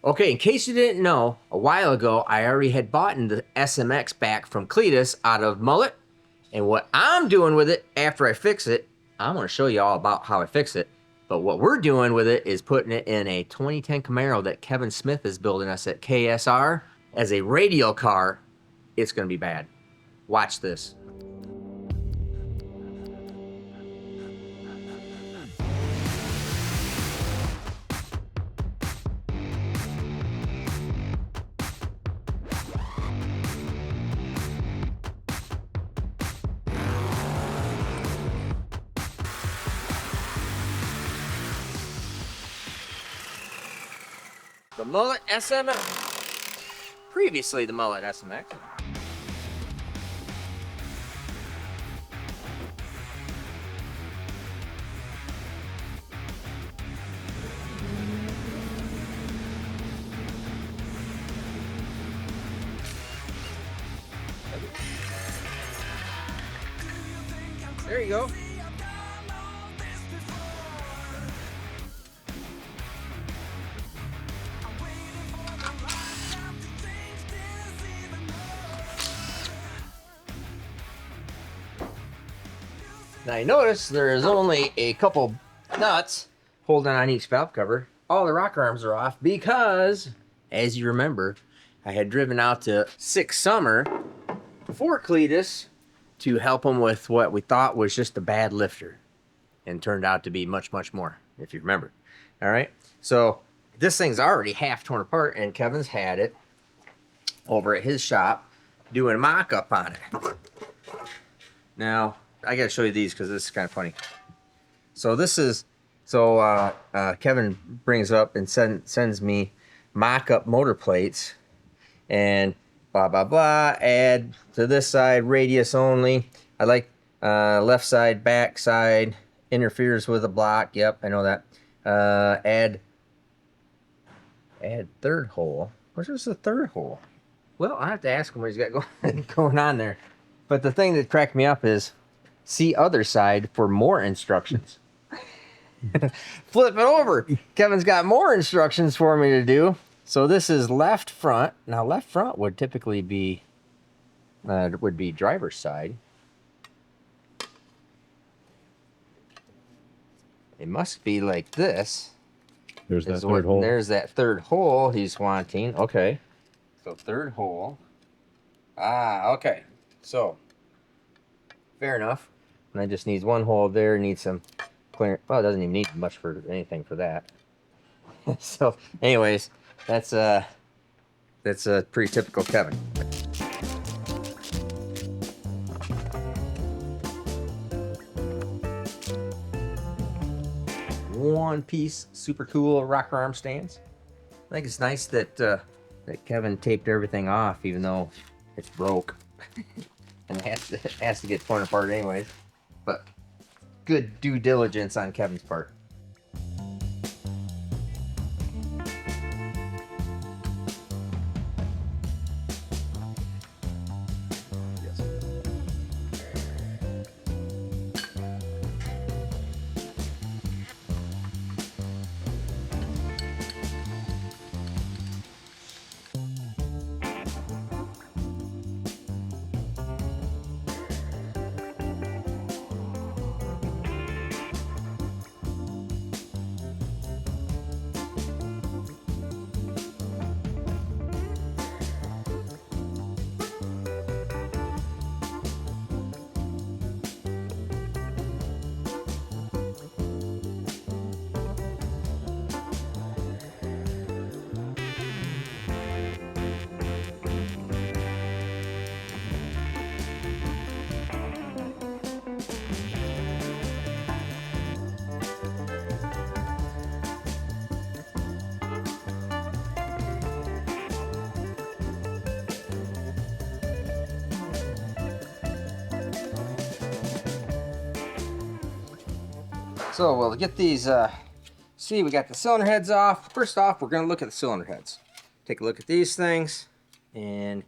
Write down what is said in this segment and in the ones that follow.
Okay, in case you didn't know, a while ago I already had bought the SMX back from Cletus out of Mullet. And what I'm doing with it after I fix it, I'm going to show you all about how I fix it. But what we're doing with it is putting it in a 2010 Camaro that Kevin Smith is building us at KSR as a radial car. It's going to be bad. Watch this. The Mullet SMX. Previously the Mullet SMX. There you go. Now you notice there is only a couple nuts holding on each valve cover. All the rocker arms are off because, as you remember, I had driven out to Six Summer before Cletus to help him with what we thought was just a bad lifter, and turned out to be much, much more, if you remember. All right, so this thing's already half torn apart, and Kevin's had it over at his shop doing a mock-up on it. Now, I gotta show you these because this is kind of funny. So this is, Kevin brings up and sends me mock-up motor plates and blah, blah, blah. Add to this side, radius only. I like left side, back side, interferes with the block. Yep, I know that. Add third hole. Where's the third hole? Well, I have to ask him what he's got going on there. But the thing that cracked me up is see other side for more instructions. Flip it over. Kevin's got more instructions for me to do. So this is left front. Now left front would typically be driver's side. It must be like this. There's that third hole. There's that third hole he's wanting. Okay. So third hole. Ah, okay. So fair enough. And I just needs one hole there, needs some clearance. Well, it doesn't even need much for anything for that. So anyways, that's a pretty typical Kevin. One piece, super cool rocker arm stands. I think it's nice that that Kevin taped everything off, even though it's broke. And it has to get torn apart anyways. But good due diligence on Kevin's part. So we'll get these, see, we got the cylinder heads off. First off, we're going to look at the cylinder heads. Take a look at these things, and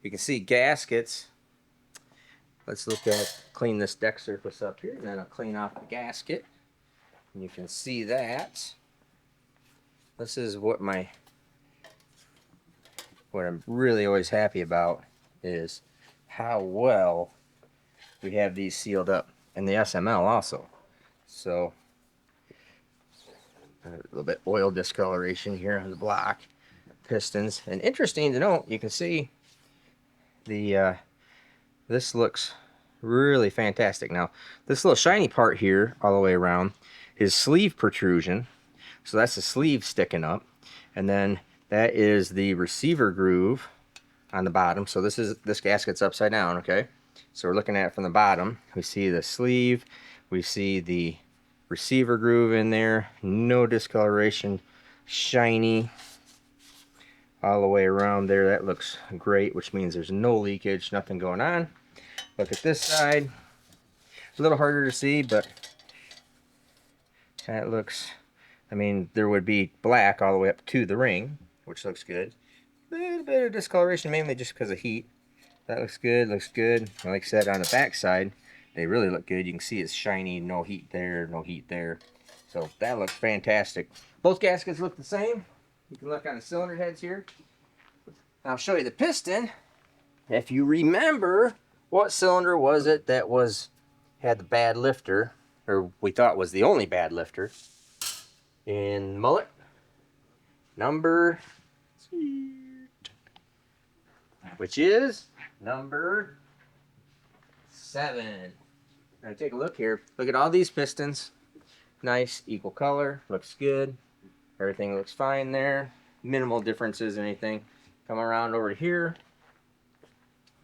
you can see gaskets. Let's clean this deck surface up here, and then I'll clean off the gasket. And you can see that. This is what my what I'm really always happy about is how well we have these sealed up, and the SML also. So a little bit oil discoloration here on the block, pistons, and interesting to note, you can see the this looks really fantastic. Now this little shiny part here all the way around is sleeve protrusion, so that's the sleeve sticking up, and then that is the receiver groove on the bottom. So this gasket's upside down, okay? So we're looking at it from the bottom. We see the sleeve, we see the receiver groove in there, no discoloration, shiny all the way around there. That looks great, which means there's no leakage, nothing going on. Look at this side, a little harder to see, but that looks, I mean, there would be black all the way up to the ring, which looks good. A little bit of discoloration, mainly just because of heat. That looks good, looks good. Like I said, on the back side, they really look good. You can see it's shiny, no heat there, no heat there. So that looks fantastic. Both gaskets look the same. You can look on the cylinder heads here. I'll show you the piston. If you remember, what cylinder was it that had the bad lifter, or we thought was the only bad lifter in Mullet? Number, which is number 7. Now take a look here. Look at all these pistons. Nice, equal color. Looks good. Everything looks fine there. Minimal differences in anything. Come around over here.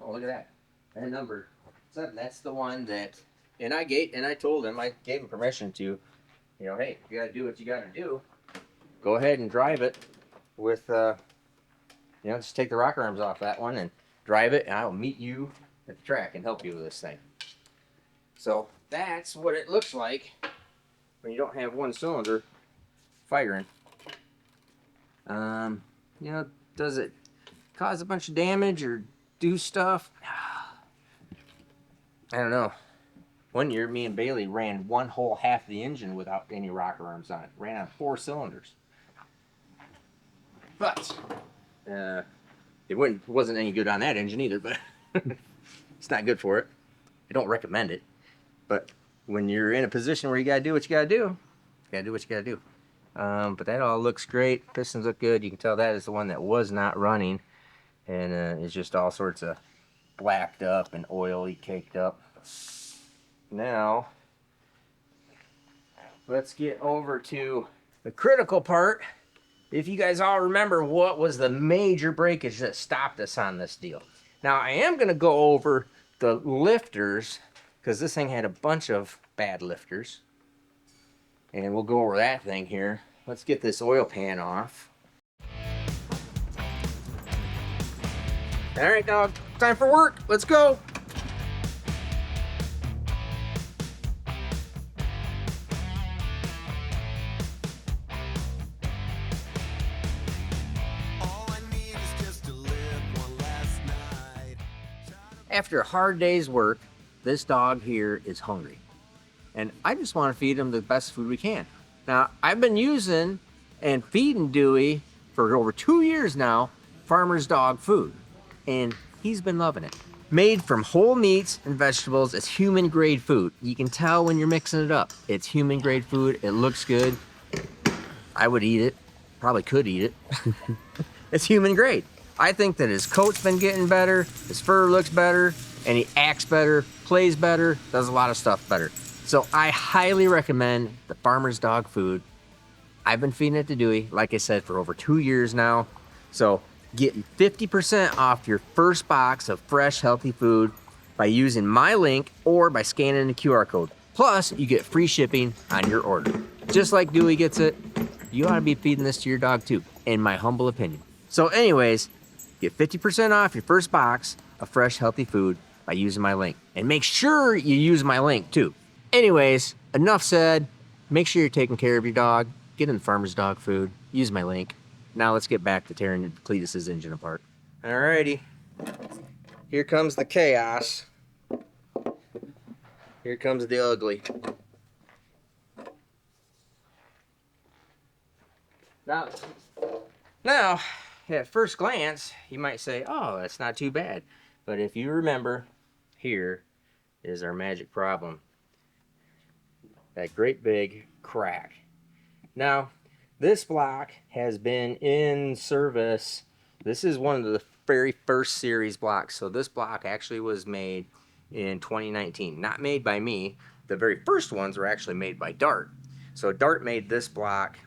Oh, look at that. And number 7. That's the one that, and I told him, I gave him permission to, you know, hey, you gotta do what you gotta do. Go ahead and drive it with, you know, just take the rocker arms off that one and drive it, and I'll meet you at the track and help you with this thing. So that's what it looks like when you don't have one cylinder firing. You know, does it cause a bunch of damage or do stuff? I don't know. One year, me and Bailey ran one whole half of the engine without any rocker arms on it. Ran on 4 cylinders. But it wasn't any good on that engine either, but it's not good for it. I don't recommend it. But when you're in a position where you gotta do what you gotta do, you gotta do what you gotta do. But that all looks great. Pistons look good. You can tell that is the one that was not running, and it's just all sorts of blacked up and oily caked up. Now let's get over to the critical part. If you guys all remember, what was the major breakage that stopped us on this deal? Now, I am going to go over the lifters, because this thing had a bunch of bad lifters. And we'll go over that thing here. Let's get this oil pan off. All right, dog, time for work. Let's go. After a hard day's work, this dog here is hungry. And I just want to feed him the best food we can. Now, I've been using and feeding Dewey for over 2 years now, Farmer's Dog food. And he's been loving it. Made from whole meats and vegetables, it's human grade food. You can tell when you're mixing it up. It's human grade food, it looks good. I would eat it, probably could eat it. It's human grade. I think that his coat's been getting better, his fur looks better, and he acts better, plays better, does a lot of stuff better. So I highly recommend the Farmer's Dog food. I've been feeding it to Dewey, like I said, for over 2 years now. So get 50% off your first box of fresh, healthy food by using my link or by scanning the QR code. Plus, you get free shipping on your order. Just like Dewey gets it, you ought to be feeding this to your dog too, in my humble opinion. So anyways, get 50% off your first box of fresh, healthy food by using my link. And make sure you use my link too. Anyways, enough said. Make sure you're taking care of your dog. Get in the Farmer's Dog food. Use my link. Now let's get back to tearing Cletus's engine apart. Alrighty. Here comes the chaos. Here comes the ugly. Now, at first glance, you might say, oh, that's not too bad. But if you remember, here is our magic problem. That great big crack. Now, this block has been in service. This is one of the very first series blocks. So this block actually was made in 2019. Not made by me. The very first ones were actually made by Dart. So Dart made this block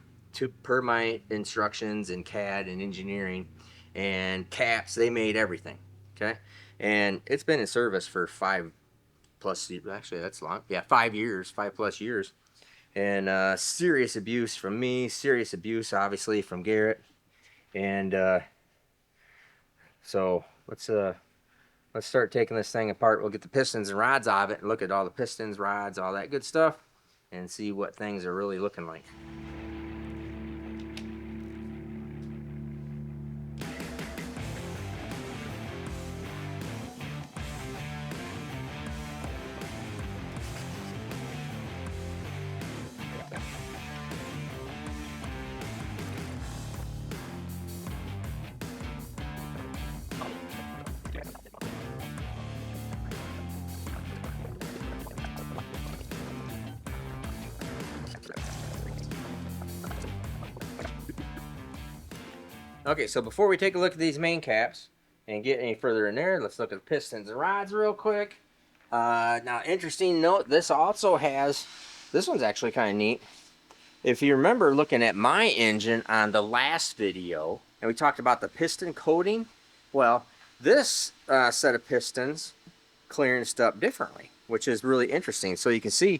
per my instructions in CAD and engineering. And caps, they made everything. Okay? And it's been in service for 5+ years. Actually, that's long. Yeah, 5 years, 5+ years. And serious abuse from me, serious abuse obviously from Garrett. And so let's start taking this thing apart. We'll get the pistons and rods out of it and look at all the pistons, rods, all that good stuff, and see what things are really looking like. Okay, so before we take a look at these main caps and get any further in there, let's look at the pistons and rods real quick. Now, interesting note, this also has, this one's actually kind of neat. If you remember looking at my engine on the last video, and we talked about the piston coating, well, this set of pistons clearanced up differently, which is really interesting. So you can see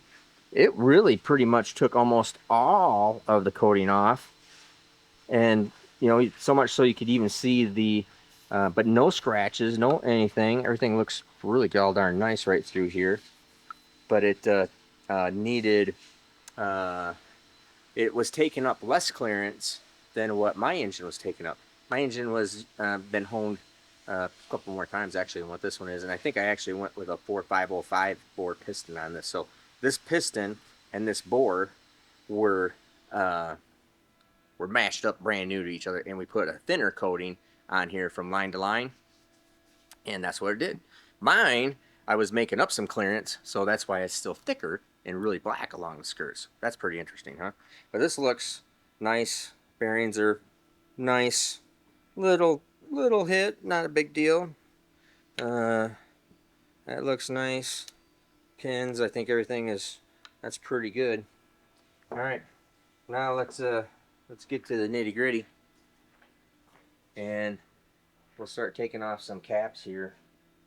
it really pretty much took almost all of the coating off, and you know, so much so you could even see the but no scratches, no anything. Everything looks really all darn nice right through here, but it needed it was taking up less clearance than what my engine was taking up. My engine was been honed a couple more times actually than what this one is, and I think I actually went with a 4505 bore piston on this. So this piston and this bore were mashed up brand new to each other, and we put a thinner coating on here from line to line, and that's what it did. Mine, I was making up some clearance, so that's why it's still thicker and really black along the skirts. That's pretty interesting, huh? But this looks nice. Bearings are nice. Little hit, not a big deal. That looks nice. Pins, I think everything is, that's pretty good. All right, now let's get to the nitty gritty, and we'll start taking off some caps here,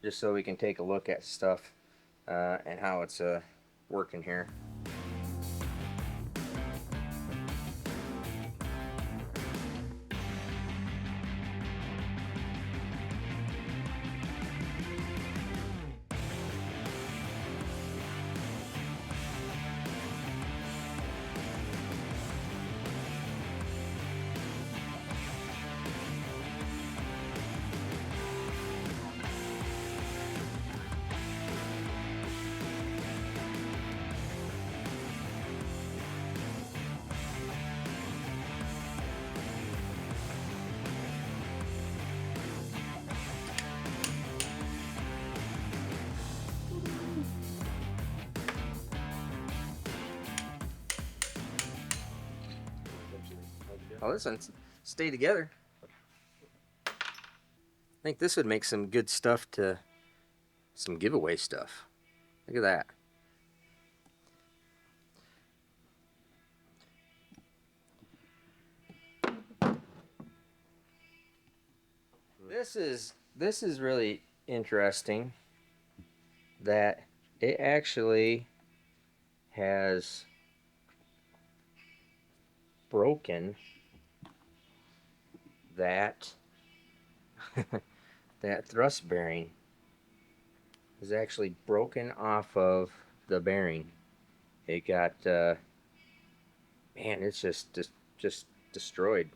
just so we can take a look at stuff and how it's working here. Oh, this one stay together. I think this would make some good stuff to some giveaway stuff. Look at that. This is really interesting that it actually has broken that that thrust bearing is actually broken off of the bearing. It got man, it's just destroyed.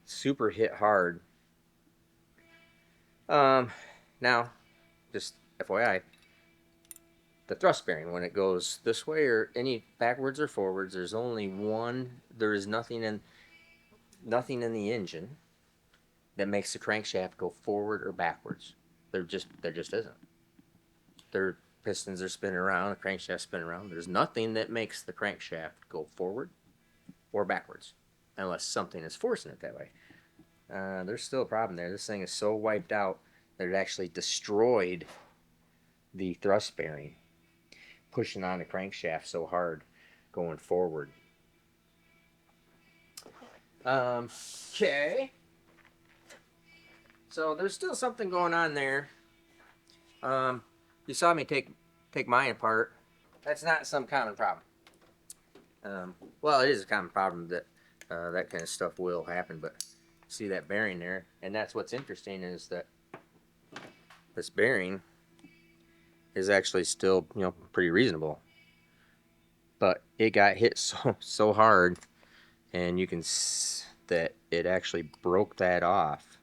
Super hit hard. Now, just FYI, the thrust bearing, when it goes this way or any backwards or forwards, there's only one. There is nothing in the engine. that makes the crankshaft go forward or backwards. There just isn't. Their pistons are spinning around, the crankshaft spinning around. There's nothing that makes the crankshaft go forward or backwards, unless something is forcing it that way. There's still a problem there. This thing is so wiped out that it actually destroyed the thrust bearing, pushing on the crankshaft so hard going forward. Okay. So there's still something going on there. You saw me take mine apart. That's not some common problem. Well, it is a common problem that that kind of stuff will happen, but see that bearing there, and that's what's interesting is that this bearing is actually still, you know, pretty reasonable, but it got hit so hard, and you can see that it actually broke that off.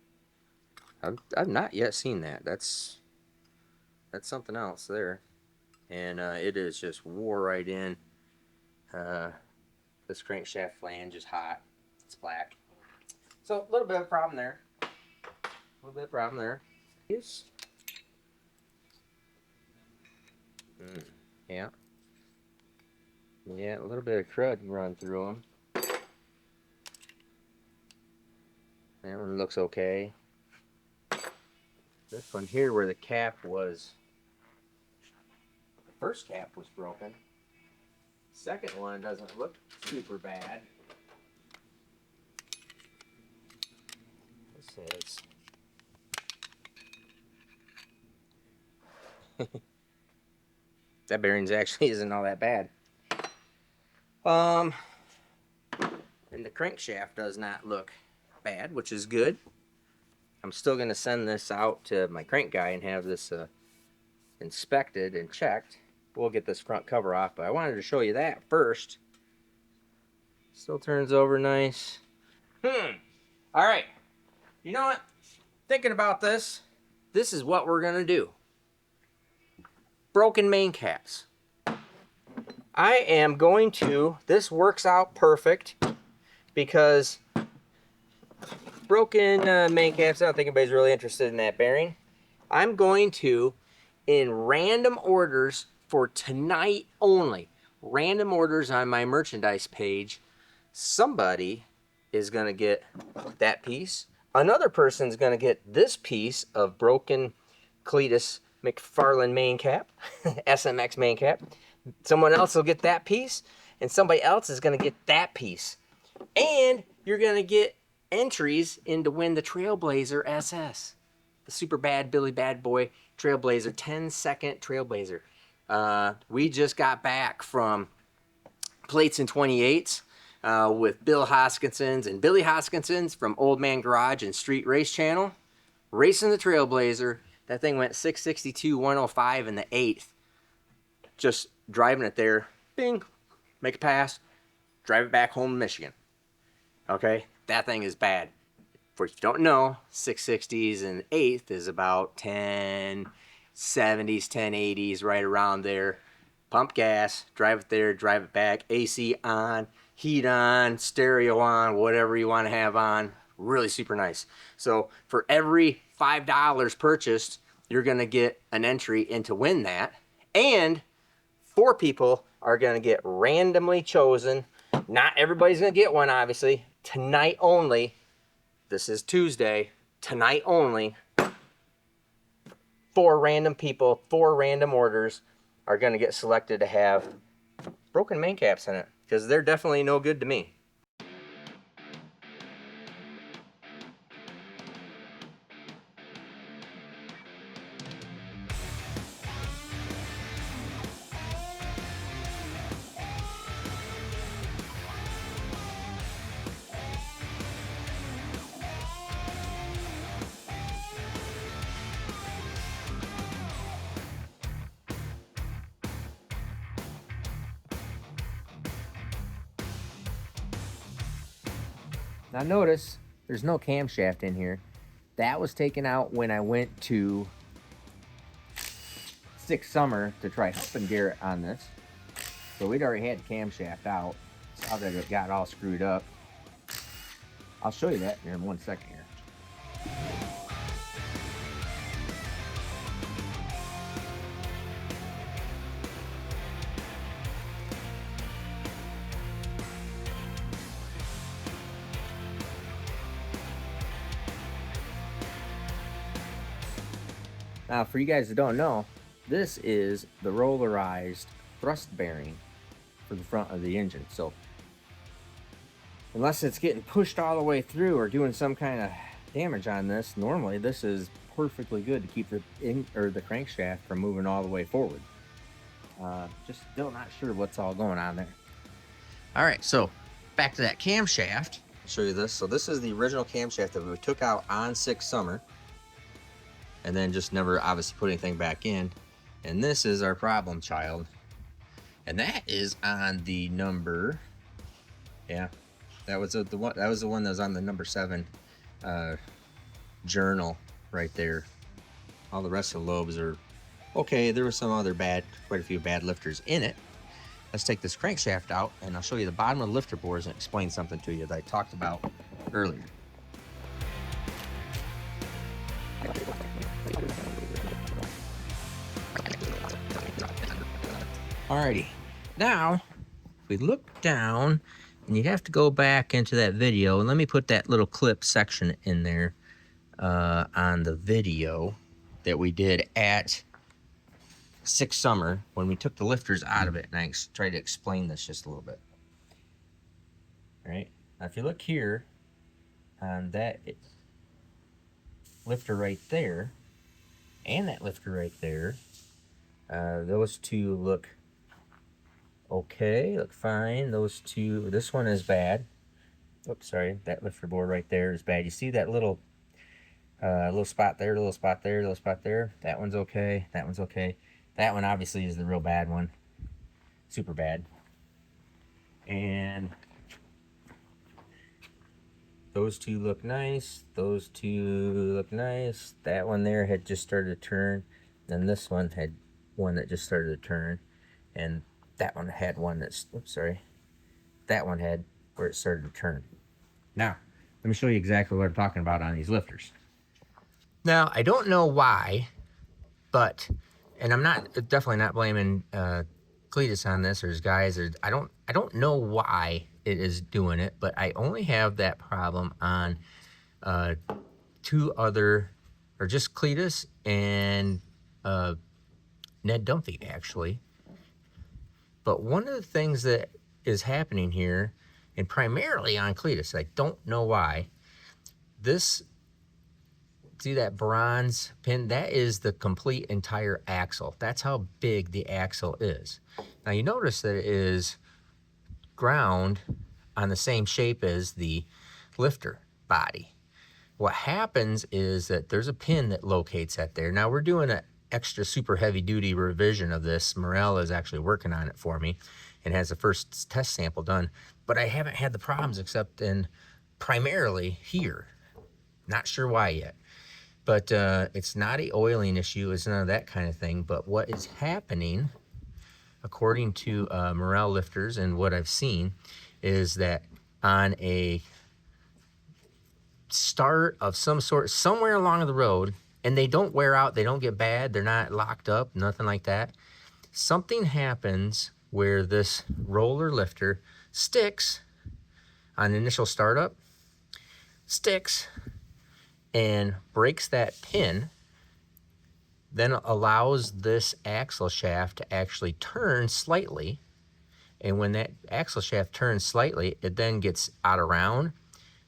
I've not yet seen that. That's something else there, and it is just wore right in. This crankshaft flange is hot. It's black. So a little bit of a problem there. Yes. Yeah. Yeah, a little bit of crud run through them. That one looks okay. This one here where the cap was, the first cap was broken. Second one doesn't look super bad. This is that bearings actually isn't all that bad. And the crankshaft does not look bad, which is good. I'm still going to send this out to my crank guy and have this inspected and checked. We'll get this front cover off, but I wanted to show you that first. Still turns over nice. All right. You know what? Thinking about this, this is what we're going to do. Broken main caps. I am going to, this works out perfect because broken main caps, I don't think anybody's really interested in that bearing. I'm going to, in random orders for tonight only, random orders on my merchandise page, somebody is going to get that piece. Another person's going to get this piece of broken Cletus McFarlane main cap, SMX main cap. Someone else will get that piece, and somebody else is going to get that piece. And you're going to get entries in to win the Trailblazer SS, the super bad Billy Bad Boy Trailblazer, 10-second Trailblazer. We just got back from Plates and 28s with Bill Hoskinson's and Billy Hoskinson's from Old Man Garage and Street Race Channel, racing the Trailblazer. That thing went 662, 105 in the 8th. Just driving it there, bing, make a pass, drive it back home to Michigan. Okay, that thing is bad. For if you don't know, 660s and 8th is about 1070s, 1080s, right around there. Pump gas, drive it there, drive it back, AC on, heat on, stereo on, whatever you want to have on. Really super nice. So for every $5 purchased, you're going to get an entry into win that. And 4 people are going to get randomly chosen. Not everybody's going to get one, obviously. Tonight only. This is Tuesday. Tonight only. 4 random people, 4 random orders are going to get selected to have broken main caps in it. Because they're definitely no good to me. Now notice, there's no camshaft in here. That was taken out when I went to 6 Summer to try helping Garrett on this. So we'd already had the camshaft out. Saw that it got all screwed up. I'll show you that here in 1 second here. Now, for you guys that don't know, this is the rollarized thrust bearing for the front of the engine. So, unless it's getting pushed all the way through or doing some kind of damage on this, normally this is perfectly good to keep the crankshaft from moving all the way forward. Just still not sure what's all going on there. All right, so back to that camshaft. I'll show you this. So this is the original camshaft that we took out on 6 Summer. And then just never obviously put anything back in. And this is our problem child. And that is on the number, yeah, that was the one that was on the number 7 journal right there. All the rest of the lobes are okay. There were some other quite a few bad lifters in it. Let's take this crankshaft out and I'll show you the bottom of the lifter bores and explain something to you that I talked about earlier. Alrighty, now if we look down, and you'd have to go back into that video, and let me put that little clip section in there on the video that we did at 6 Summer when we took the lifters out of it, and I tried to explain this just a little bit. All right, now if you look here on that lifter right there and that lifter right there, those two look okay, look fine. Those two, this one is bad. Oops, sorry, that lifter board right there is bad. You see that little spot there, little spot there, little spot there? That one's okay, that one's okay. That one obviously is the real bad one. Super bad. And those two look nice. Those two look nice. That one there had just started to turn. Then this one had one that just started to turn. And that one had one that's, oops, sorry. That one had where it started to turn. Now, let me show you exactly what I'm talking about on these lifters. Now, I don't know why, but, and I'm definitely not blaming Cletus on this or his guys. I don't know why it is doing it, but I only have that problem on 2 other, or just Cletus and Ned Dunphy, actually. But one of the things that is happening here, and primarily on Cletus, I don't know why, this, see that bronze pin? That is the complete entire axle. That's how big the axle is. Now you notice that it is ground on the same shape as the lifter body. What happens is that there's a pin that locates that there. Now we're doing an extra super heavy duty revision of this. Morel is actually working on it for me and has the first test sample done, but I haven't had the problems except in primarily here. Not sure why yet, but it's not a oiling issue. It's none of that kind of thing. But what is happening, according to Morel lifters and what I've seen, is that on a start of some sort, somewhere along the road, and they don't wear out, they don't get bad, they're not locked up, nothing like that. Something happens where this roller lifter sticks on initial startup, sticks and breaks that pin, then allows this axle shaft to actually turn slightly. And when that axle shaft turns slightly, it then gets out of round,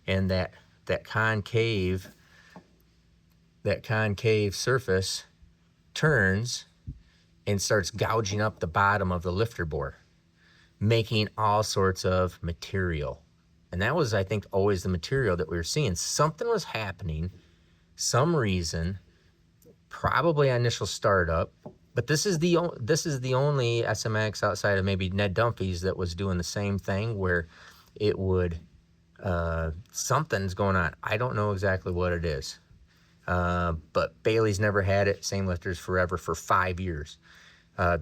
and that concave surface turns and starts gouging up the bottom of the lifter bore, making all sorts of material. And that was, I think, always the material that we were seeing. Something was happening, some reason, probably initial startup. But this is the only SMX outside of maybe Ned Dunphy's that was doing the same thing, where it would something's going on. I don't know exactly what it is. But Bailey's never had it. Same lifters forever for 5 years.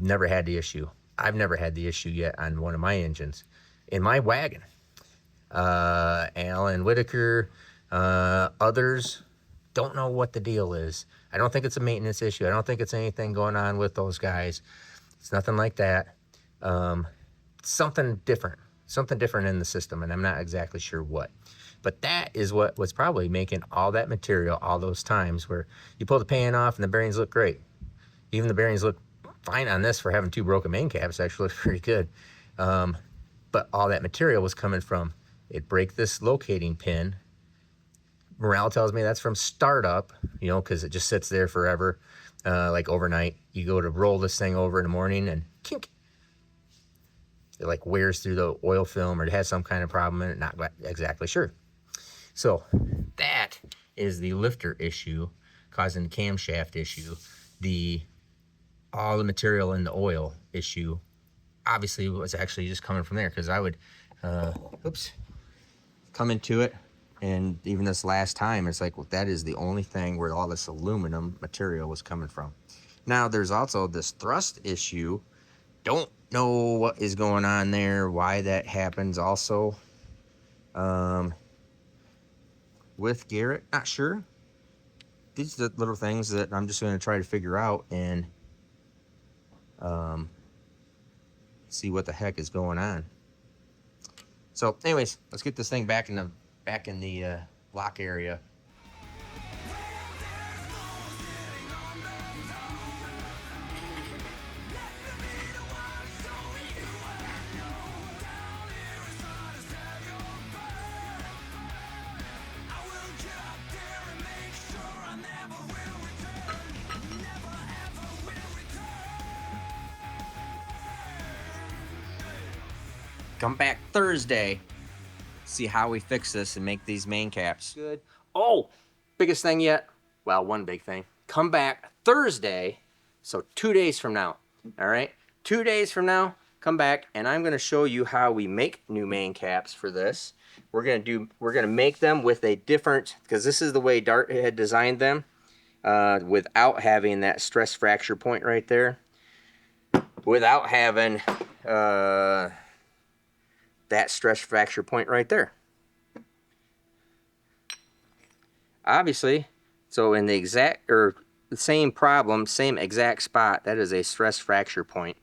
Never had the issue. I've never had the issue yet on one of my engines. In my wagon, Alan Whitaker, others Don't know what the deal is. I don't think it's a maintenance issue. I don't think it's anything going on with those guys. It's nothing like that. Something different in the system, and I'm not exactly sure what. But that is what was probably making all that material all those times where you pull the pan off and the bearings look great. Even the bearings look fine on this for having 2 broken main caps. Actually looks pretty good. But all that material was coming from, it break this locating pin. Morale tells me that's from startup, you know, because it just sits there forever, like overnight. You go to roll this thing over in the morning and kink. It like wears through the oil film, or it has some kind of problem in it, not exactly sure. So that is the lifter issue causing the camshaft issue. All the material in the oil issue obviously was actually just coming from there, because I would come into it, and even this last time it's like, well, that is the only thing where all this aluminum material was coming from. Now there's also this thrust issue. Don't know what is going on there, why that happens also with Garrett, not sure. These are the little things that I'm just going to try to figure out and see what the heck is going on. So anyways, let's get this thing back in the lock area. Come back Thursday, see how we fix this and make these main caps. Good. Oh, biggest thing yet. Well, one big thing. Come back Thursday, so 2 days from now. All right, 2 days from now, come back and I'm going to show you how we make new main caps for this. We're gonna make them with a different, because this is the way Dart had designed them, without having that stress fracture point right there, without having that stress fracture point right there. Obviously, so in the exact, or the same problem, same exact spot, that is a stress fracture point.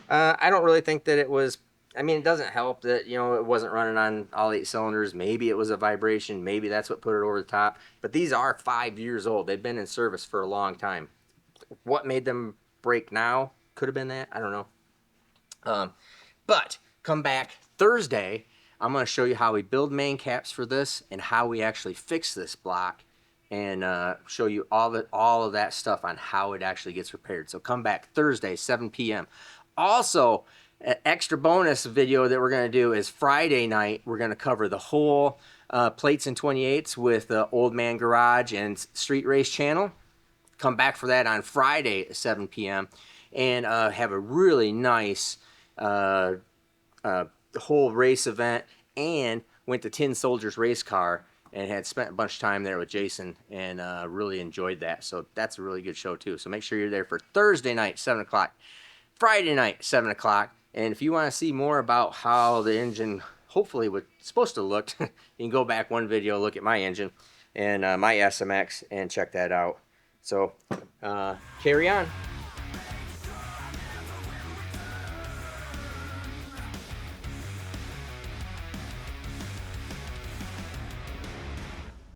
I don't really think that it was, I mean, it doesn't help that, you know, it wasn't running on all 8 cylinders. Maybe it was a vibration. Maybe that's what put it over the top. But these are 5 years old. They've been in service for a long time. What made them break now? Could have been that. I don't know. But come back Thursday. I'm going to show you how we build main caps for this and how we actually fix this block, and show you all of that stuff on how it actually gets repaired. So come back Thursday, 7 p.m. Also, an extra bonus video that we're going to do is Friday night. We're going to cover the whole plates and 28s with Old Man Garage and Street Race channel. Come back for that on Friday at 7 p.m. and have a really nice whole race event, and went to Tin Soldiers race car and had spent a bunch of time there with Jason, and really enjoyed that. So that's a really good show too. So make sure you're there for Thursday night, 7 o'clock, Friday night, 7 o'clock. And if you want to see more about how the engine hopefully was supposed to look, you can go back one video, look at my engine and my SMX, and check that out. So carry on.